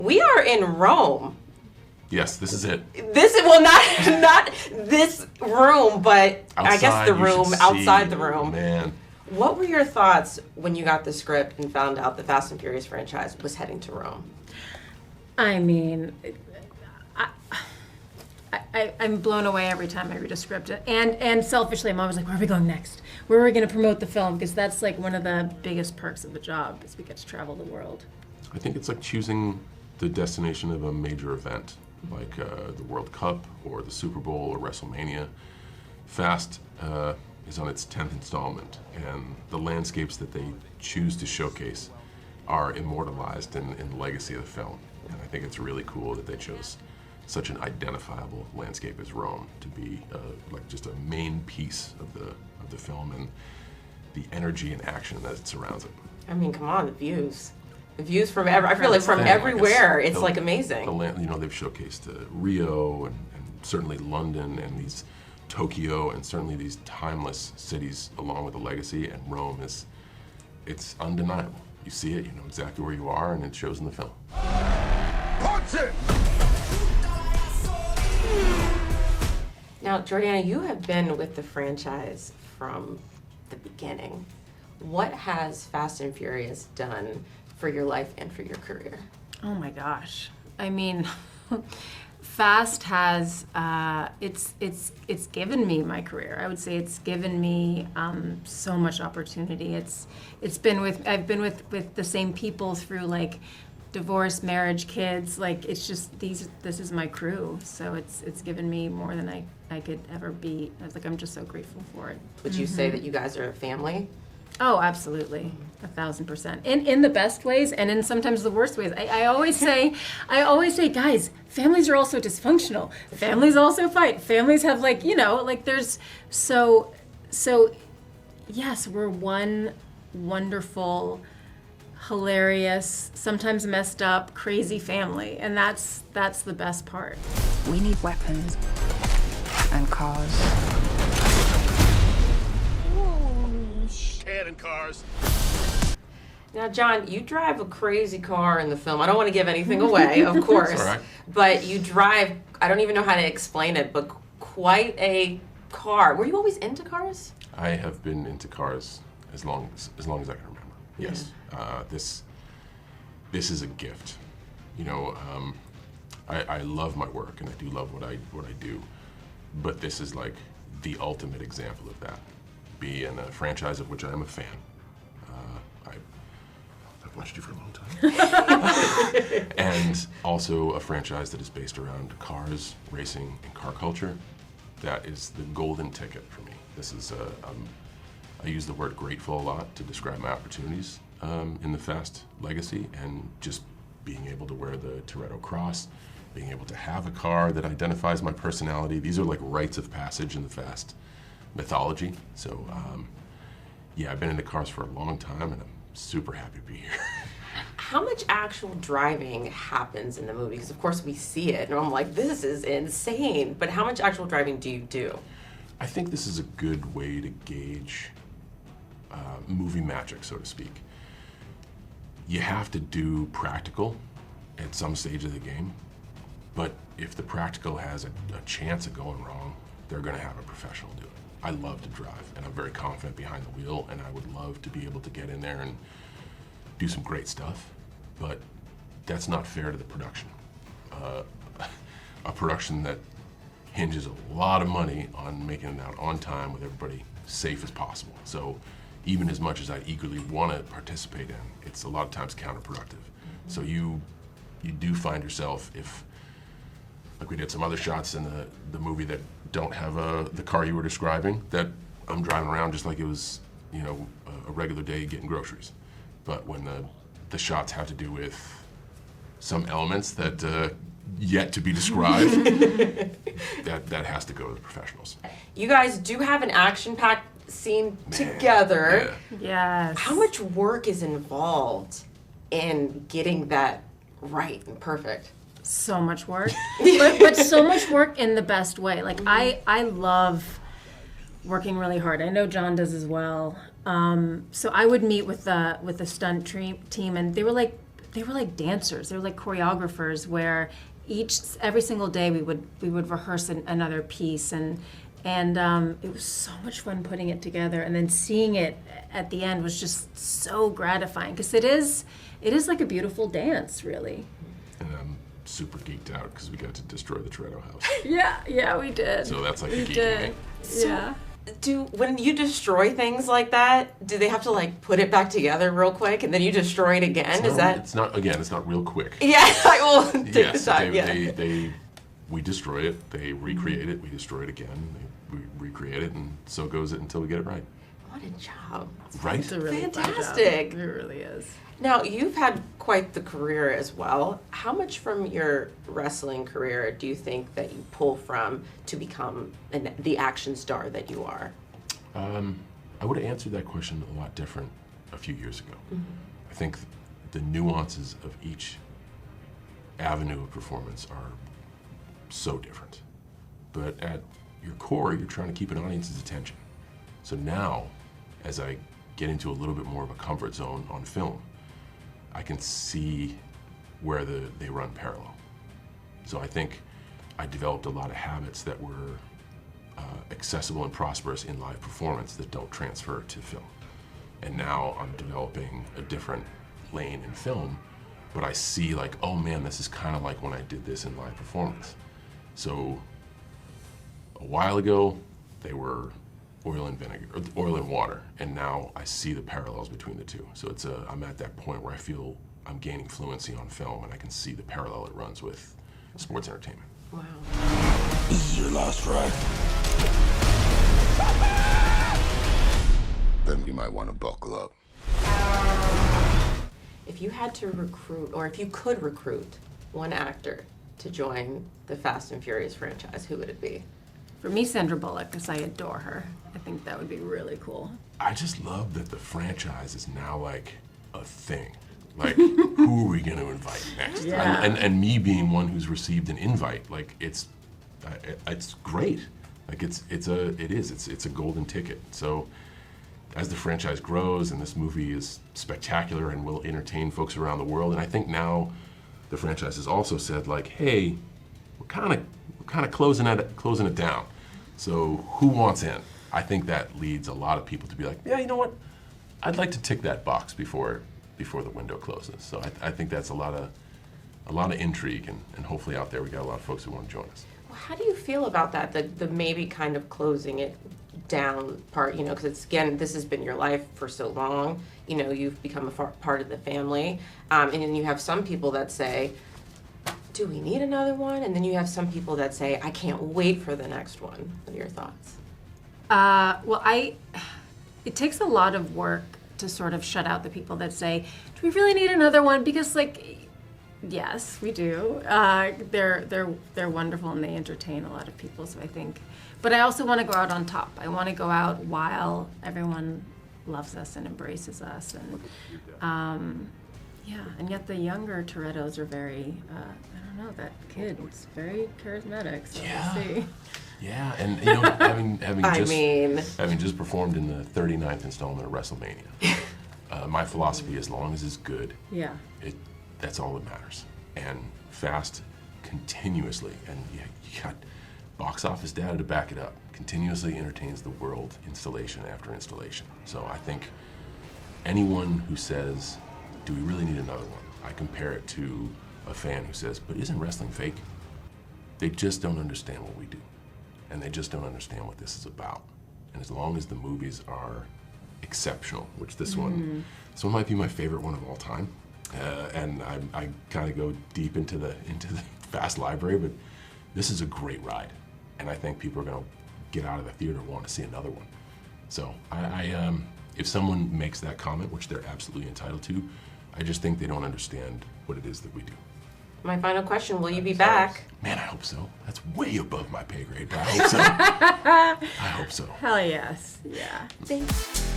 We are in Rome. Yes, this is it. This is, well, not this room, but Outside, I guess the you should room, see. outside the room. Man. What were your thoughts when you got the script and found out the Fast and Furious franchise was heading to Rome? I mean, I'm blown away every time I read a script. And selfishly, I'm always like, where are we going next? Where are we going to promote the film? Because that's like one of the biggest perks of the job is we get to travel the world. I think it's like choosing the destination of a major event, like the World Cup or the Super Bowl or WrestleMania. Fast is on its 10th installment, and the landscapes that they choose to showcase are immortalized in the legacy of the film. And I think it's really cool that they chose such an identifiable landscape as Rome to be like just a main piece of the film and the energy and action that surrounds it. I mean, come on, the views. The views from I feel like from everywhere, it's like amazing. You know, they've showcased Rio and certainly London and these Tokyo and certainly these timeless cities along with the legacy, and Rome it's undeniable. You see it, you know exactly where you are, and it shows in the film. Punch it! Now, Jordana, you have been with the franchise from the beginning. What has Fast and Furious done for your life and for your career? Oh my gosh. I mean, Fast has, it's given me my career. I would say it's given me so much opportunity. I've been with the same people through like divorce, marriage, kids. Like it's just this is my crew. So it's given me more than I could ever be. I'm just so grateful for it. Would you say that you guys are a family? Oh, absolutely, 1,000%. In the best ways, and in sometimes the worst ways. I always say, guys, families are also dysfunctional. Families also fight. Families have there's so. Yes, we're one wonderful, hilarious, sometimes messed up, crazy family, and that's the best part. We need weapons and cars. Cannon cars. Now, John, you drive a crazy car in the film. I don't want to give anything away, of course. All right. But you drive, I don't even know how to explain it, but quite a car. Were you always into cars? I have been into cars as long as I can remember. Yes. This is a gift. You know, I love my work and I do love what I do, but this is like the ultimate example of that. Be in a franchise of which I am a fan. I've watched you for a long time. And also a franchise that is based around cars, racing, and car culture. That is the golden ticket for me. This is I use the word grateful a lot to describe my opportunities in the Fast legacy, and just being able to wear the Toretto cross, being able to have a car that identifies my personality. These are like rites of passage in the Fast mythology. So yeah, I've been into cars for a long time, and I'm super happy to be here. How much actual driving happens in the movie? Because of course we see it, and I'm like, this is insane. But how much actual driving do you do? I think this is a good way to gauge movie magic, so to speak. You have to do practical at some stage of the game, but if the practical has a chance of going wrong, they're going to have a professional do it. I love to drive, and I'm very confident behind the wheel, and I would love to be able to get in there and do some great stuff, but that's not fair to the production. A production that hinges a lot of money on making it out on time with everybody safe as possible. So even as much as I eagerly want to participate in, it's a lot of times counterproductive. So you do find yourself, if, like we did some other shots in the movie that don't have the car you were describing, that I'm driving around just like it was, you know, a regular day getting groceries. But when the shots have to do with some elements that yet to be described, that has to go to the professionals. You guys do have an action-packed scene together. Yeah. Yes. How much work is involved in getting that right and perfect? So much work, but so much work in the best way. Like I love working really hard. I know John does as well. So I would meet with the stunt team, and they were like, they were like dancers. They were like choreographers where every single day we would rehearse another piece, and it was so much fun putting it together, and then seeing it at the end was just so gratifying because it is like a beautiful dance, really. And I'm super geeked out because we got to destroy the Toretto house. Yeah, we did. So that's like a we geek did. thing. Yeah. When you destroy things like that, do they have to like put it back together real quick and then you destroy it again? It's not real quick. Yeah, I will take Yes, the time. we destroy it, they recreate it, we destroy it again, we recreate it, and so goes it until we get it right. What a job. Right? It's a really fun job. Fantastic. It really is. Now, you've had quite the career as well. How much from your wrestling career do you think that you pull from to become the action star that you are? I would have answered that question a lot different a few years ago. Mm-hmm. I think the nuances of each avenue of performance are so different. But at your core, you're trying to keep an audience's attention. So now, as I get into a little bit more of a comfort zone on film, I can see where they run parallel. So I think I developed a lot of habits that were accessible and prosperous in live performance that don't transfer to film. And now I'm developing a different lane in film, but I see like, oh man, this is kind of like when I did this in live performance. So a while ago, they were oil and vinegar, or oil and water, and now I see the parallels between the two. So I'm at that point where I feel I'm gaining fluency on film, and I can see the parallel it runs with sports entertainment. Wow. This is your last ride. Then you might want to buckle up. If you had to recruit, or if you could recruit one actor to join the Fast and Furious franchise, who would it be? For me, Sandra Bullock, because I adore her. I think that would be really cool. I just love that the franchise is now like a thing. Like, who are we going to invite next? Yeah. And me being one who's received an invite, like it's great. Like it's a golden ticket. So as the franchise grows, and this movie is spectacular and will entertain folks around the world, and I think now the franchise has also said like, hey, we're kind of closing it down. So who wants in? I think that leads a lot of people to be like, yeah, you know what? I'd like to tick that box before the window closes. So I think that's a lot of intrigue, and hopefully out there we got a lot of folks who want to join us. Well, how do you feel about that? The maybe kind of closing it down part, because it's, again, this has been your life for so long. You've become a part of the family. And then you have some people that say, do we need another one? And then you have some people that say, I can't wait for the next one. What are your thoughts? It takes a lot of work to sort of shut out the people that say, do we really need another one? Because yes, we do. They're wonderful and they entertain a lot of people. So I think, but I also want to go out on top. I want to go out while everyone loves us and embraces us, and and yet the younger Torettos are very, I don't know, that kid is very charismatic. So we'll see. Yeah, and having just performed in the 39th installment of WrestleMania, my philosophy, as long as it's good, that's all that matters. And Fast continuously, and you got box office data to back it up, continuously entertains the world installation after installation. So I think anyone who says, do we really need another one? I compare it to a fan who says, but isn't wrestling fake? They just don't understand what we do. And they just don't understand what this is about. And as long as the movies are exceptional, which this one might be my favorite one of all time. And I kind of go deep into the Fast library, but this is a great ride. And I think people are gonna get out of the theater and want to see another one. So if someone makes that comment, which they're absolutely entitled to, I just think they don't understand what it is that we do. My final question, will you be back? Man, I hope so. That's way above my pay grade, but I hope so. I hope so. Hell yes. Yeah. Thanks.